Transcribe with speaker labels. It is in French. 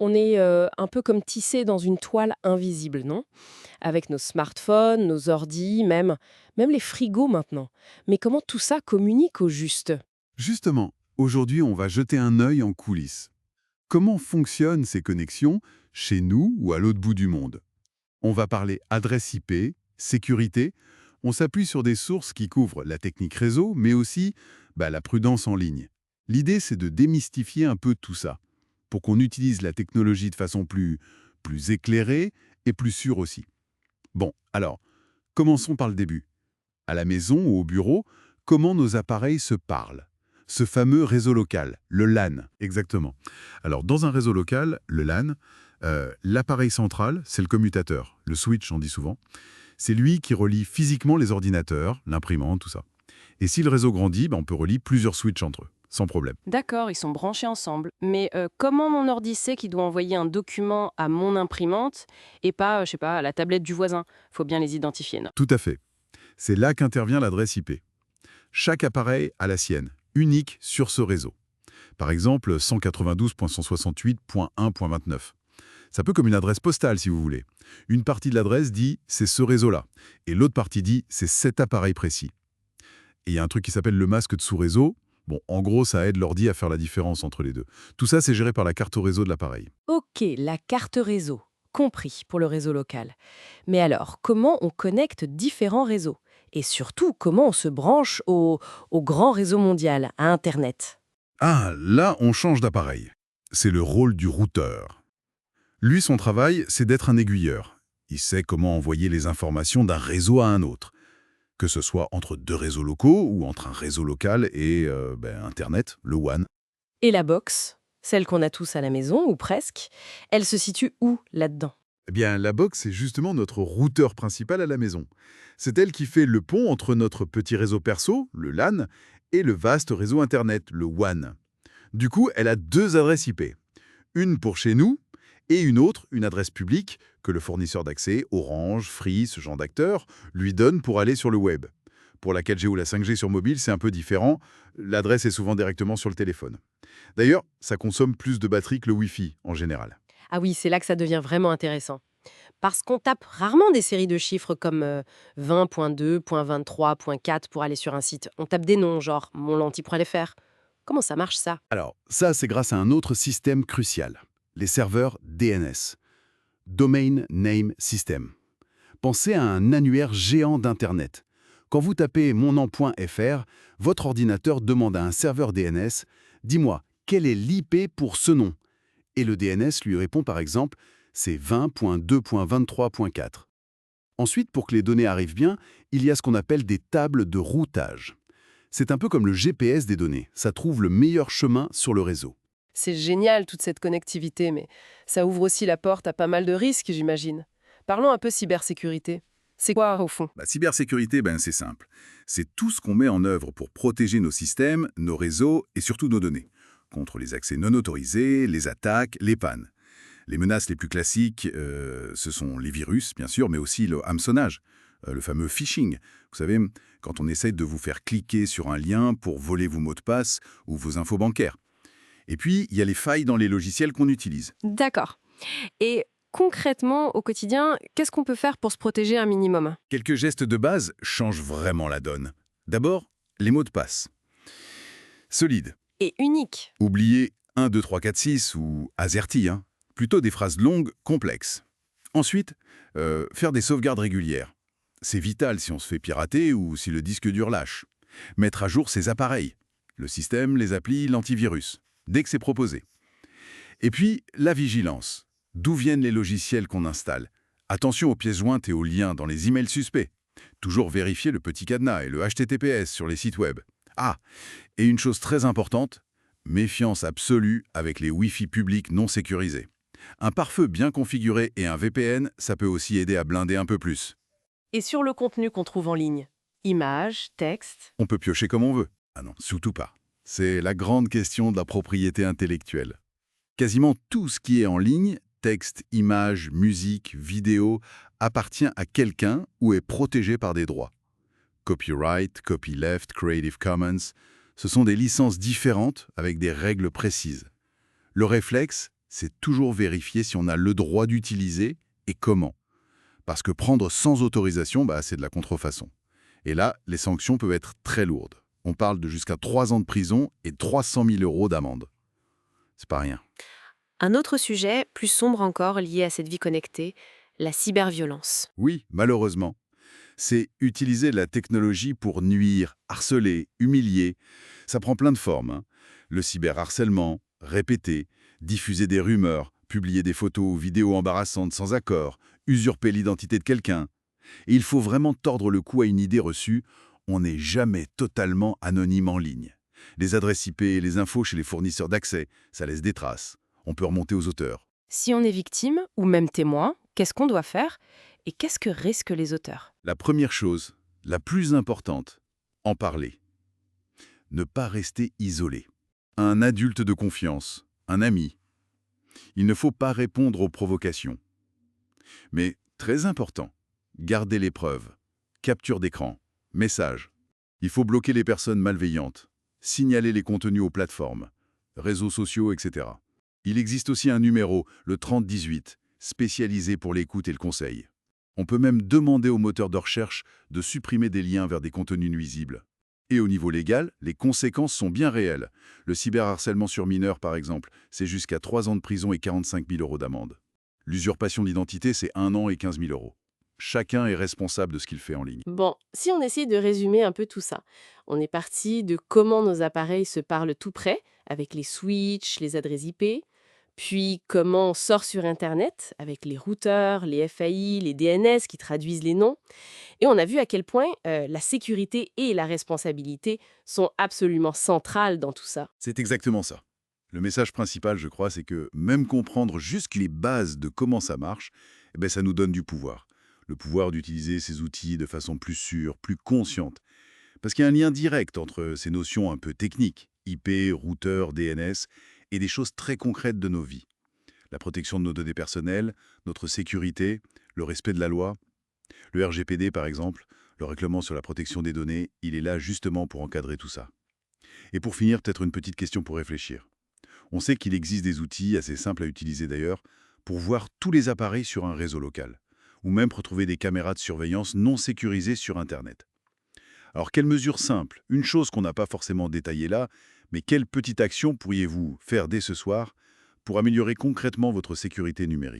Speaker 1: On est un peu comme tissé dans une toile invisible, non? Avec nos smartphones, nos ordis, même les frigos maintenant. Mais comment tout ça communique au juste?
Speaker 2: Justement, aujourd'hui, on va jeter un œil en coulisses. Comment fonctionnent ces connexions chez nous ou à l'autre bout du monde? On va parler adresse IP, sécurité. On s'appuie sur des sources qui couvrent la technique réseau, mais aussi la prudence en ligne. L'idée, c'est de démystifier un peu tout ça, pour qu'on utilise la technologie de façon plus éclairée et plus sûre aussi. Bon, alors, commençons par le début. À la maison ou au bureau, comment nos appareils se parlent. Ce fameux réseau local, le LAN, exactement. Alors, dans un réseau local, le LAN, l'appareil central, c'est le commutateur, le switch, on dit souvent. C'est lui qui relie physiquement les ordinateurs, l'imprimante, tout ça. Et si le réseau grandit, on peut relier plusieurs switches entre eux, sans problème.
Speaker 1: D'accord, ils sont branchés ensemble. Mais comment mon ordi sait qu'il doit envoyer un document à mon imprimante et pas, je sais pas, à la tablette du voisin? Faut bien les identifier, non?
Speaker 2: Tout à fait. C'est là qu'intervient l'adresse IP. Chaque appareil a la sienne, unique sur ce réseau. Par exemple, 192.168.1.29. C'est un peu comme une adresse postale, si vous voulez. Une partie de l'adresse dit « c'est ce réseau-là » et l'autre partie dit « c'est cet appareil précis ». Et il y a un truc qui s'appelle le masque de sous-réseau. Bon, en gros, ça aide l'ordi à faire la différence entre les deux. Tout ça, c'est géré par la carte réseau de l'appareil.
Speaker 1: Ok, la carte réseau. Compris pour le réseau local. Mais alors, comment on connecte différents réseaux? Et surtout, comment on se branche au grand réseau mondial, à Internet?
Speaker 2: Ah, là, on change d'appareil. C'est le rôle du routeur. Lui, son travail, c'est d'être un aiguilleur. Il sait comment envoyer les informations d'un réseau à un autre, que ce soit entre deux réseaux locaux ou entre un réseau local et Internet, le WAN.
Speaker 1: Et la box, celle qu'on a tous à la maison, ou presque, elle se situe où là-dedans?
Speaker 2: Eh bien, la box, c'est justement notre routeur principal à la maison. C'est elle qui fait le pont entre notre petit réseau perso, le LAN, et le vaste réseau Internet, le WAN. Du coup, elle a deux adresses IP. Une pour chez nous et une autre, une adresse publique, que le fournisseur d'accès, Orange, Free, ce genre d'acteurs, lui donne pour aller sur le web. Pour la 4G ou la 5G sur mobile, c'est un peu différent. L'adresse est souvent directement sur le téléphone. D'ailleurs, ça consomme plus de batterie que le Wi-Fi, en général.
Speaker 1: Ah oui, c'est là que ça devient vraiment intéressant. Parce qu'on tape rarement des séries de chiffres comme 20.2, .23, .4 pour aller sur un site. On tape des noms, genre monlenti.fr. Comment ça marche ça?
Speaker 2: Alors, ça, c'est grâce à un autre système crucial, les serveurs DNS, Domain Name System. Pensez à un annuaire géant d'Internet. Quand vous tapez monnan.fr, votre ordinateur demande à un serveur DNS « Dis-moi, quel est l'IP pour ce nom ?» Et le DNS lui répond par exemple « C'est 20.2.23.4 ». Ensuite, pour que les données arrivent bien, il y a ce qu'on appelle des tables de routage. C'est un peu comme le GPS des données, ça trouve le meilleur chemin sur le réseau.
Speaker 1: C'est génial toute cette connectivité, mais ça ouvre aussi la porte à pas mal de risques, j'imagine. Parlons un peu cybersécurité. C'est quoi au fond?
Speaker 2: La cybersécurité, c'est simple. C'est tout ce qu'on met en œuvre pour protéger nos systèmes, nos réseaux et surtout nos données, contre les accès non autorisés, les attaques, les pannes. Les menaces les plus classiques, ce sont les virus, bien sûr, mais aussi le hameçonnage, le fameux phishing. Vous savez, quand on essaye de vous faire cliquer sur un lien pour voler vos mots de passe ou vos infos bancaires. Et puis, il y a les failles dans les logiciels qu'on utilise.
Speaker 1: D'accord. Et concrètement, au quotidien, qu'est-ce qu'on peut faire pour se protéger un minimum?
Speaker 2: Quelques gestes de base changent vraiment la donne. D'abord, les mots de passe. Solides.
Speaker 1: Et unique.
Speaker 2: Oubliez 1, 2, 3, 4, 6 ou AZERTY, plutôt des phrases longues, complexes. Ensuite, faire des sauvegardes régulières. C'est vital si on se fait pirater ou si le disque dur lâche. Mettre à jour ses appareils, le système, les applis, l'antivirus, dès que c'est proposé. Et puis, la vigilance. D'où viennent les logiciels qu'on installe? Attention aux pièces jointes et aux liens dans les emails suspects. Toujours vérifier le petit cadenas et le HTTPS sur les sites web. Ah, et une chose très importante, méfiance absolue avec les Wi-Fi publics non sécurisés. Un pare-feu bien configuré et un VPN, ça peut aussi aider à blinder un peu plus.
Speaker 1: Et sur le contenu qu'on trouve en ligne? Images, textes.
Speaker 2: On peut piocher comme on veut. Ah non, surtout pas. C'est la grande question de la propriété intellectuelle. Quasiment tout ce qui est en ligne, texte, images, musique, vidéo, appartient à quelqu'un ou est protégé par des droits. Copyright, copyleft, Creative Commons, ce sont des licences différentes avec des règles précises. Le réflexe, c'est toujours vérifier si on a le droit d'utiliser et comment. Parce que prendre sans autorisation, c'est de la contrefaçon. Et là, les sanctions peuvent être très lourdes. On parle de jusqu'à 3 ans de prison et 300 000 € d'amende. C'est pas rien.
Speaker 3: Un autre sujet, plus sombre encore, lié à cette vie connectée, la cyberviolence.
Speaker 2: Oui, malheureusement. C'est utiliser la technologie pour nuire, harceler, humilier. Ça prend plein de formes, hein. Le cyberharcèlement, répéter, diffuser des rumeurs, publier des photos ou vidéos embarrassantes sans accord, usurper l'identité de quelqu'un. Et il faut vraiment tordre le cou à une idée reçue, on n'est jamais totalement anonyme en ligne. Les adresses IP et les infos chez les fournisseurs d'accès, ça laisse des traces. On peut remonter aux auteurs.
Speaker 1: Si on est victime, ou même témoin, qu'est-ce qu'on doit faire? Et qu'est-ce que risquent les auteurs?
Speaker 2: La première chose, la plus importante, en parler. Ne pas rester isolé. Un adulte de confiance, un ami. Il ne faut pas répondre aux provocations. Mais, très important, garder les preuves. Capture d'écran, message. Il faut bloquer les personnes malveillantes, signaler les contenus aux plateformes, réseaux sociaux, etc. Il existe aussi un numéro, le 3018, spécialisé pour l'écoute et le conseil. On peut même demander au moteur de recherche de supprimer des liens vers des contenus nuisibles. Et au niveau légal, les conséquences sont bien réelles. Le cyberharcèlement sur mineurs, par exemple, c'est jusqu'à 3 ans de prison et 45 000 € d'amende. L'usurpation d'identité, c'est 1 an et 15 000 €. Chacun est responsable de ce qu'il fait en ligne.
Speaker 3: Bon, si on essaye de résumer un peu tout ça, on est parti de comment nos appareils se parlent tout près, avec les switches, les adresses IP, puis comment on sort sur Internet, avec les routeurs, les FAI, les DNS qui traduisent les noms. Et on a vu à quel point la sécurité et la responsabilité sont absolument centrales dans tout ça.
Speaker 2: C'est exactement ça. Le message principal, je crois, c'est que même comprendre juste les bases de comment ça marche, ça nous donne du pouvoir. Le pouvoir d'utiliser ces outils de façon plus sûre, plus consciente. Parce qu'il y a un lien direct entre ces notions un peu techniques, IP, routeur, DNS, et des choses très concrètes de nos vies. La protection de nos données personnelles, notre sécurité, le respect de la loi. Le RGPD, par exemple, le règlement sur la protection des données, il est là justement pour encadrer tout ça. Et pour finir, peut-être une petite question pour réfléchir. On sait qu'il existe des outils, assez simples à utiliser d'ailleurs, pour voir tous les appareils sur un réseau local, ou même retrouver des caméras de surveillance non sécurisées sur Internet. Alors, quelles mesures simples, une chose qu'on n'a pas forcément détaillée là, mais quelle petite action pourriez-vous faire dès ce soir pour améliorer concrètement votre sécurité numérique ?